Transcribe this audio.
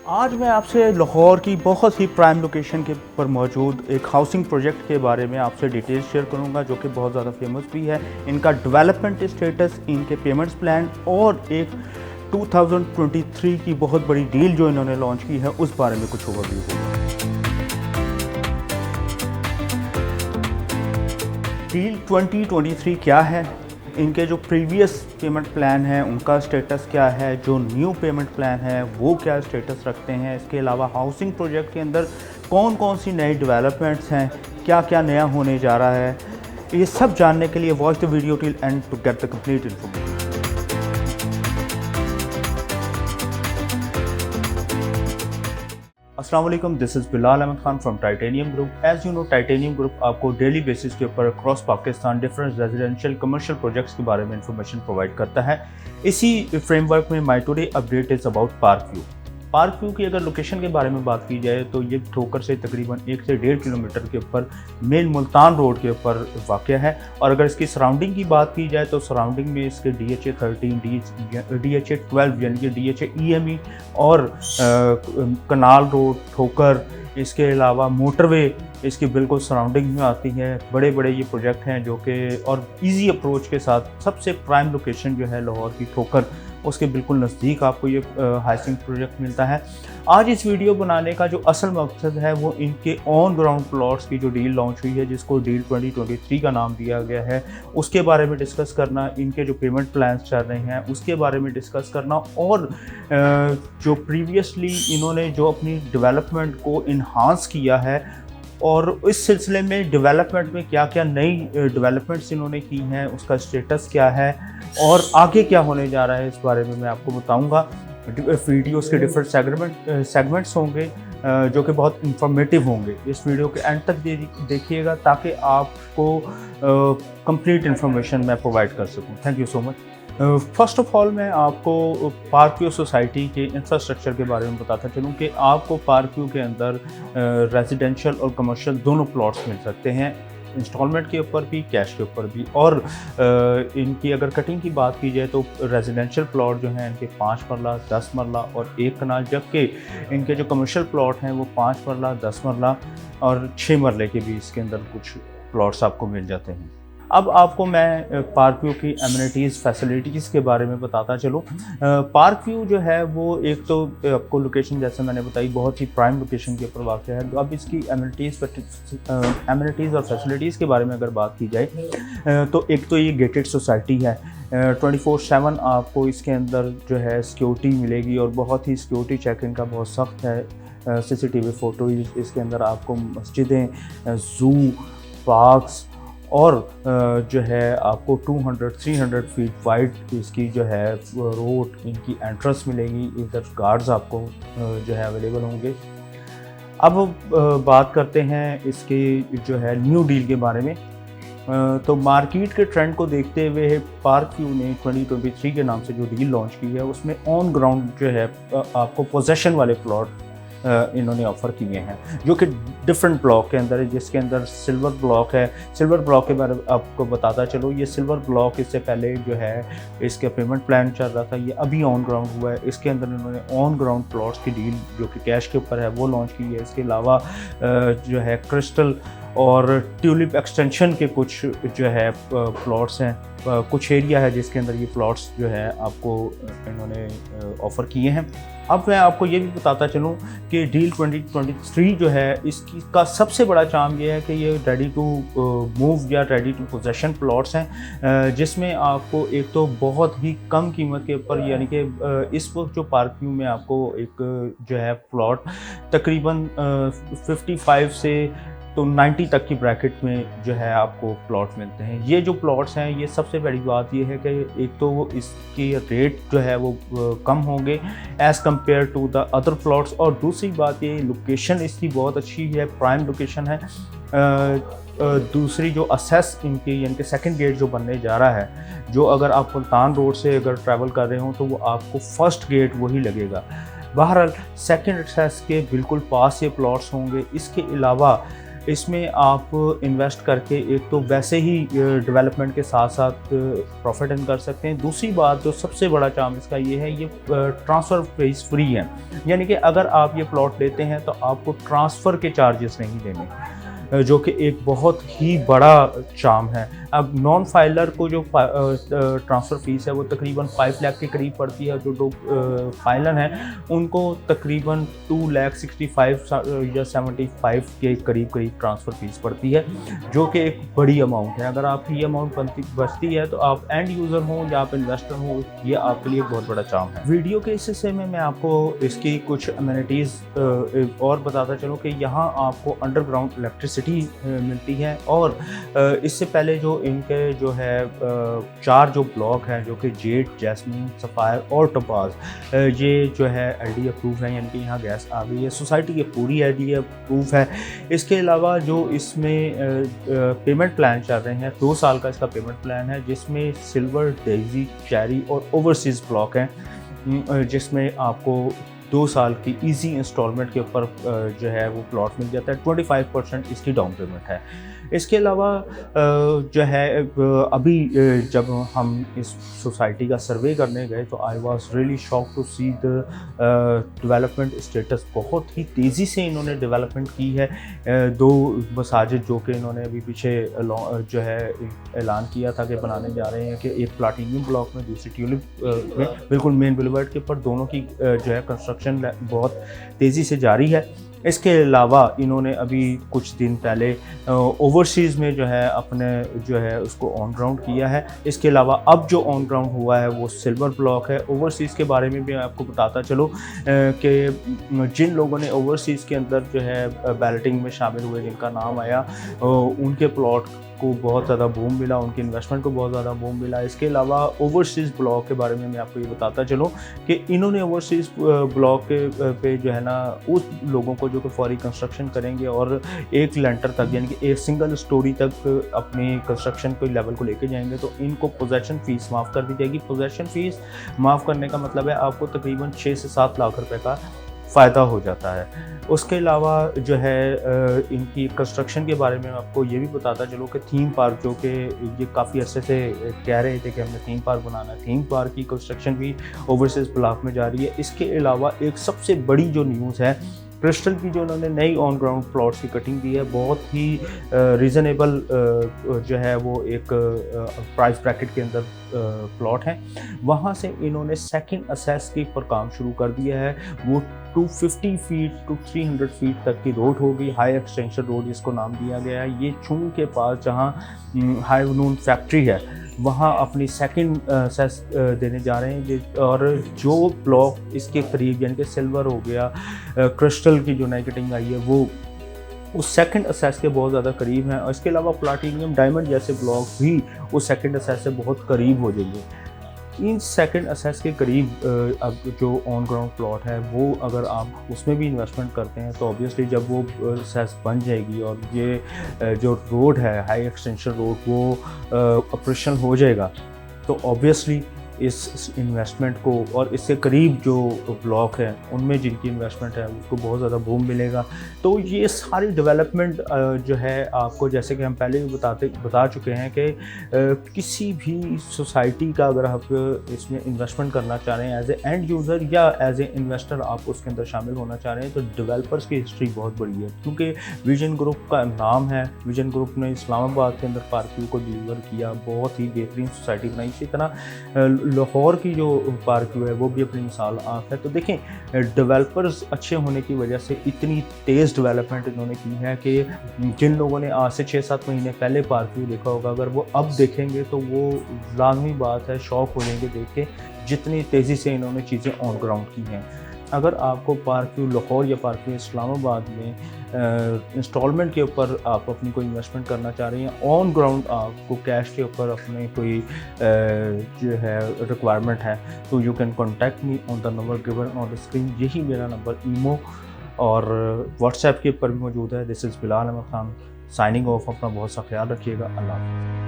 आज मैं आपसे लाहौर की बहुत ही प्राइम लोकेशन के पर मौजूद एक हाउसिंग प्रोजेक्ट के बारे में आपसे डिटेल्स शेयर करूंगा, जो कि बहुत ज़्यादा फेमस भी है। इनका डेवलपमेंट स्टेटस, इनके पेमेंट्स प्लान और एक 2023 की बहुत बड़ी डील जो इन्होंने लॉन्च की है उस बारे में कुछ ओवरव्यू होगा। डील 2023 क्या है, इनके जो प्रीवियस पेमेंट प्लान है उनका स्टेटस क्या है, जो न्यू पेमेंट प्लान है वो क्या स्टेटस रखते हैं, इसके अलावा हाउसिंग प्रोजेक्ट के अंदर कौन कौन सी नई डेवलपमेंट्स हैं, क्या क्या नया होने जा रहा है, ये सब जानने के लिए watch the video till end to get the complete information. अस्सलाम वालेकुम, this is Bilal Ahmed Khan from Titanium group. As you know, Titanium group आपको डेली बेसिस के ऊपर across Pakistan different residential commercial projects के बारे में इंफॉर्मेशन प्रोवाइड करता है। इसी फ्रेमवर्क में माई today update is about park view. Park view की अगर लोकेशन के बारे में बात की जाए तो ये ठोकर से तकरीबन 1 से 1.5 किलोमीटर के ऊपर मेन मुल्तान रोड के ऊपर वाक़या है। और अगर इसकी सराउंडिंग की बात की जाए तो सराउंडिंग में इसके DHA 13, DHA 12 यानी कि DHA EME और कनाल रोड, ठोकर, इसके अलावा मोटरवे इसकी बिल्कुल सराउंडिंग में आती है। बड़े बड़े ये प्रोजेक्ट हैं जो कि और इजी अप्रोच के साथ सबसे प्राइम लोकेशन जो है लाहौर की ठोकर, उसके बिल्कुल नज़दीक आपको ये हाउसिंग प्रोजेक्ट मिलता है। आज इस वीडियो बनाने का जो असल मकसद है वो इनके ऑन ग्राउंड प्लॉट्स की जो डील लॉन्च हुई है, जिसको डील 2023 का नाम दिया गया है, उसके बारे में डिस्कस करना, इनके जो पेमेंट प्लान्स चल रहे हैं उसके बारे में डिस्कस करना, और जो प्रीवियसली इन्होंने जो अपनी डेवलपमेंट को इन्हांस किया है और इस सिलसिले में डेवलपमेंट में क्या क्या नई डेवलपमेंट्स इन्होंने की हैं, उसका स्टेटस क्या है और आगे क्या होने जा रहा है, इस बारे में मैं आपको बताऊंगा। वीडियोस के डिफरेंट सेगमेंट्स होंगे जो कि बहुत इंफॉर्मेटिव होंगे। इस वीडियो के एंड तक देखिएगा ताकि आपको कंप्लीट इन्फॉर्मेशन मैं प्रोवाइड कर सकूं। Thank you so much. First of all मैं आपको पार्क व्यू सोसाइटी के इंफ्रास्ट्रक्चर के बारे में बताता चलूँ कि आपको पार्क व्यू के अंदर रेजिडेंशियल और कमर्शियल दोनों प्लॉट्स मिल सकते हैं, इंस्टॉलमेंट के ऊपर भी, कैश के ऊपर भी। और इनकी अगर कटिंग की बात की जाए तो रेजिडेंशियल प्लॉट जो हैं इनके 5 मरला, 10 मरला और 1 कनाल, जबकि इनके जो कमर्शियल प्लॉट हैं वो 5 मरला, 10 मरला और 6 मरले के भी इसके अंदर कुछ प्लॉट्स आपको मिल जाते हैं। अब आपको मैं पार्क व्यू की एमिनिटीज़, फैसिलिटीज़ के बारे में बताता चलूँ। पार्क व्यू जो है वो एक तो आपको लोकेशन, जैसे मैंने बताई, बहुत ही प्राइम लोकेशन के ऊपर वाक़ है। अब इसकी एमिनिटीज़ और फैसिलिटीज़ के बारे में अगर बात की जाए तो एक तो ये गेटेड सोसाइटी है। 24/7 आपको इसके अंदर जो है सिक्योरिटी मिलेगी और बहुत ही सिक्योरिटी चेक इनका बहुत सख्त है। CCTV फ़ोटो इसके अंदर आपको मस्जिदें, ज़ू, पार्क्स और जो है आपको 200-300 फीट वाइड इसकी जो है रोड, इनकी एंट्रेंस मिलेगी। इधर गार्ड्स आपको जो है अवेलेबल होंगे। अब बात करते हैं इसकी जो है न्यू डील के बारे में। तो मार्केट के ट्रेंड को देखते हुए पार्क व्यू ने 2023 के नाम से जो डील लॉन्च की है उसमें ऑन ग्राउंड जो है आपको पोजेशन वाले प्लॉट इन्होंने ऑफ़र किए हैं, जो कि डिफरेंट ब्लॉक के अंदर है, जिसके अंदर सिल्वर ब्लॉक है। सिल्वर ब्लॉक के बारे में आपको बताता चलो, ये सिल्वर ब्लॉक इससे पहले जो है इसका पेमेंट प्लान चल रहा था, ये अभी ऑन ग्राउंड हुआ है। इसके अंदर इन्होंने ऑन ग्राउंड प्लॉट्स की डील जो कि कैश के ऊपर है वो लॉन्च की है। इसके अलावा जो है क्रिस्टल और ट्यूलिप एक्सटेंशन के कुछ जो है प्लॉट्स हैं, कुछ एरिया है जिसके अंदर ये प्लॉट्स जो है आपको इन्होंने ऑफ़र किए हैं। अब मैं आपको ये भी बताता चलूँ कि डील 2023 जो है इसकी का सबसे बड़ा चार्म ये है कि ये रेडी टू मूव या रेडी टू पोजेशन प्लॉट्स हैं, जिसमें आपको एक तो बहुत ही कम कीमत के ऊपर, यानी कि इस वक्त जो पार्क व्यू में आपको एक जो है प्लॉट तकरीबन 55 से तो 90 तक की ब्रैकेट में जो है आपको प्लॉट मिलते हैं। ये जो प्लॉट्स हैं, ये सबसे बड़ी बात ये है कि एक तो वो इसके रेट जो है वो कम होंगे as compare to the other plots, और दूसरी बात ये लोकेशन इसकी बहुत अच्छी है, प्राइम लोकेशन है। दूसरी जो असेस इनकी, यानी कि सेकंड गेट जो बनने जा रहा है, जो अगर आप मुल्तान रोड से अगर ट्रैवल कर रहे हो तो वो आपको फर्स्ट गेट वही लगेगा। बहरहाल सेकंड असेस के बिल्कुल पास ये प्लॉट्स होंगे। इसके अलावा इसमें आप इन्वेस्ट करके एक तो वैसे ही डेवलपमेंट के साथ साथ प्रॉफिट अर्न कर सकते हैं। दूसरी बात जो सबसे बड़ा चार्म इसका ये है, ये ट्रांसफ़र फीस फ्री है, यानी कि अगर आप ये प्लॉट लेते हैं तो आपको ट्रांसफ़र के चार्जेस नहीं देने, जो कि एक बहुत ही बड़ा चार्म है। अब नॉन फाइलर को जो ट्रांसफ़र फ़ीस है वो तकरीबन 5 लाख के करीब पड़ती है। जो लोग फाइलर हैं उनको तकरीबन 2,65,000 या 75 के करीब ट्रांसफ़र फ़ीस पड़ती है, जो कि एक बड़ी अमाउंट है। अगर आपकी ये अमाउंट बचती है तो आप एंड यूज़र हों या आप इन्वेस्टर हों, ये आपके लिए एक बहुत बड़ा चार्म है। वीडियो के इस हिस्से में मैं आपको इसकी कुछ अमेनिटीज़ और बताता चलूँ कि यहाँ आपको अंडरग्राउंड इलेक्ट्रिसिटी मिलती है, और इससे पहले जो इनके जो है 4 जो ब्लॉक हैं, जो कि जेड, जैस्मीन, सफ़ायर और टोपाज, ये जो है LD अप्रूव है, यानी कि यहाँ गैस आ गई है। सोसाइटी की पूरी LD अप्रूव है। इसके अलावा जो इसमें पेमेंट प्लान चल रहे हैं, 2 साल का इसका पेमेंट प्लान है, जिसमें सिल्वर, डेज़ी, चेरी और ओवरसीज़ ब्लॉक हैं, जिसमें आपको 2 साल की इजी इंस्टॉलमेंट के ऊपर जो है वो प्लॉट मिल जाता है। 25% इसकी डाउन पेमेंट है। इसके अलावा जो है अभी जब हम इस सोसाइटी का सर्वे करने गए तो I was really shock to see the development status. बहुत ही तेज़ी से इन्होंने डेवलपमेंट की है। 2 मसाजिद जो कि इन्होंने अभी पीछे जो है ऐलान किया था कि बनाने जा रहे हैं, कि एक प्लाटिनियम ब्लॉक में, दूसरी ट्यूलिप में, बिल्कुल मेन बुलेवार्ड के ऊपर, दोनों की जो है कंस्ट्रक्शन बहुत तेज़ी से जारी है। इसके अलावा इन्होंने अभी कुछ दिन पहले ओवरसीज़ में जो है अपने जो है उसको ऑन ग्राउंड किया है। इसके अलावा अब जो ऑन ग्राउंड हुआ है वो सिल्वर ब्लॉक है। ओवरसीज़ के बारे में भी मैं आपको बताता चलूँ कि जिन लोगों ने ओवरसीज़ के अंदर जो है बैलेटिंग में शामिल हुए, जिनका नाम आया, उनके प्लॉट को बहुत ज़्यादा बूम मिला, उनकी इन्वेस्टमेंट को बहुत ज़्यादा बूम मिला। इसके अलावा ओवरसीज़ ब्लॉक के बारे में मैं आपको ये बताता चलूँ कि इन्होंने ओवरसीज़ ब्लॉक पे जो है ना, उस लोगों को जो कि फौरी कंस्ट्रक्शन करेंगे और एक लेंटर तक, यानी कि एक सिंगल स्टोरी तक अपनी कंस्ट्रक्शन के लेवल को लेके जाएंगे, तो इनको पोजेसन फ़ीस माफ़ कर दी जाएगी। पोजेसन फ़ीस माफ़ करने का मतलब है आपको तकरीबन 6 से 7 लाख रुपए का फ़ायदा हो जाता है। उसके अलावा जो है इनकी कंस्ट्रक्शन के बारे में आपको ये भी बताता चलो कि थीम पार्क, जो कि ये काफ़ी अर्से से कह रहे थे कि हमने थीम पार्क बनाना है, थीम पार्क की कंस्ट्रक्शन भी ओवरसीज़ ब्लॉक में जारी है। इसके अलावा एक सबसे बड़ी जो न्यूज़ है, क्रिस्टल की जो उन्होंने नई ऑन ग्राउंड प्लॉट्स की कटिंग दी है, बहुत ही रीज़नेबल जो है वो एक प्राइस ब्रैकेट के अंदर प्लॉट है। वहाँ से इन्होंने सेकंड असेस के ऊपर काम शुरू कर दिया है। वो 250 फीट टू 300 फीट तक की रोड होगी, हाई एक्सटेंशन रोड इसको नाम दिया गया है। ये चुंग के पास जहाँ हाई नून फैक्ट्री है, वहाँ अपनी सेकंड असेस देने जा रहे हैं। और जो ब्लॉक इसके करीब, यानी कि सिल्वर हो गया, क्रिस्टल की जो नई कटिंग आई है, वो उस सेकंड असेस के बहुत ज़्यादा करीब हैं। और इसके अलावा प्लाटिनियम, डायमंड जैसे ब्लॉक भी उस सेकंड असेस से बहुत करीब हो जाएंगे। इन सेकंड असेस के करीब अब जो ऑन ग्राउंड प्लॉट है, वो अगर आप उसमें भी इन्वेस्टमेंट करते हैं तो ऑब्वियसली जब वो असेस बन जाएगी और ये जो रोड है, हाई एक्सटेंशन रोड, वो ऑपरेशनल हो जाएगा, तो ऑब्वियसली इस इन्वेस्टमेंट को, और इसके करीब जो ब्लॉक हैं उनमें जिनकी इन्वेस्टमेंट है उसको बहुत ज़्यादा बूम मिलेगा। तो ये सारी डेवलपमेंट जो है आपको, जैसे कि हम पहले भी बता चुके हैं कि किसी भी सोसाइटी का अगर आप इसमें इन्वेस्टमेंट करना चाह रहे हैं एज ए एंड यूज़र या एज ए इन्वेस्टर, आप उसके अंदर शामिल होना चाह रहे हैं, तो डेवलपर्स की हिस्ट्री बहुत बड़ी है। क्योंकि विजन ग्रुप का नाम है, विजन ग्रुप ने इस्लामाबाद के अंदर पार्क को डिलीवर किया, बहुत ही बेहतरीन सोसाइटी बनाई। इसी तरह लाहौर की जो पार्क है वो भी अपनी मिसाल आप है। तो देखें, डेवलपर्स अच्छे होने की वजह से इतनी तेज़ डेवलपमेंट इन्होंने की है कि जिन लोगों ने आज से 6-7 महीने पहले पार्क व्यू देखा होगा, अगर वो अब देखेंगे तो वो लाजमी बात है, शौक हो जाएंगे देख के, जितनी तेज़ी से इन्होंने चीज़ें ऑन ग्राउंड की हैं। अगर आपको पार्क व्यू लाहौर या पार्क व्यू इस्लामाबाद में इंस्टॉलमेंट के ऊपर आप अपनी कोई इन्वेस्टमेंट करना चाह रहे हैं, ऑन ग्राउंड आपको कैश के ऊपर अपने कोई जो है रिक्वायरमेंट है, तो you can contact me on the number given on the screen. यही मेरा नंबर ईमो और व्हाट्सएप के ऊपर भी मौजूद है। This is Bilal Ahmed Khan signing off. अपना बहुत सा ख्याल रखिएगा। अल्लाह हाफ़िज़।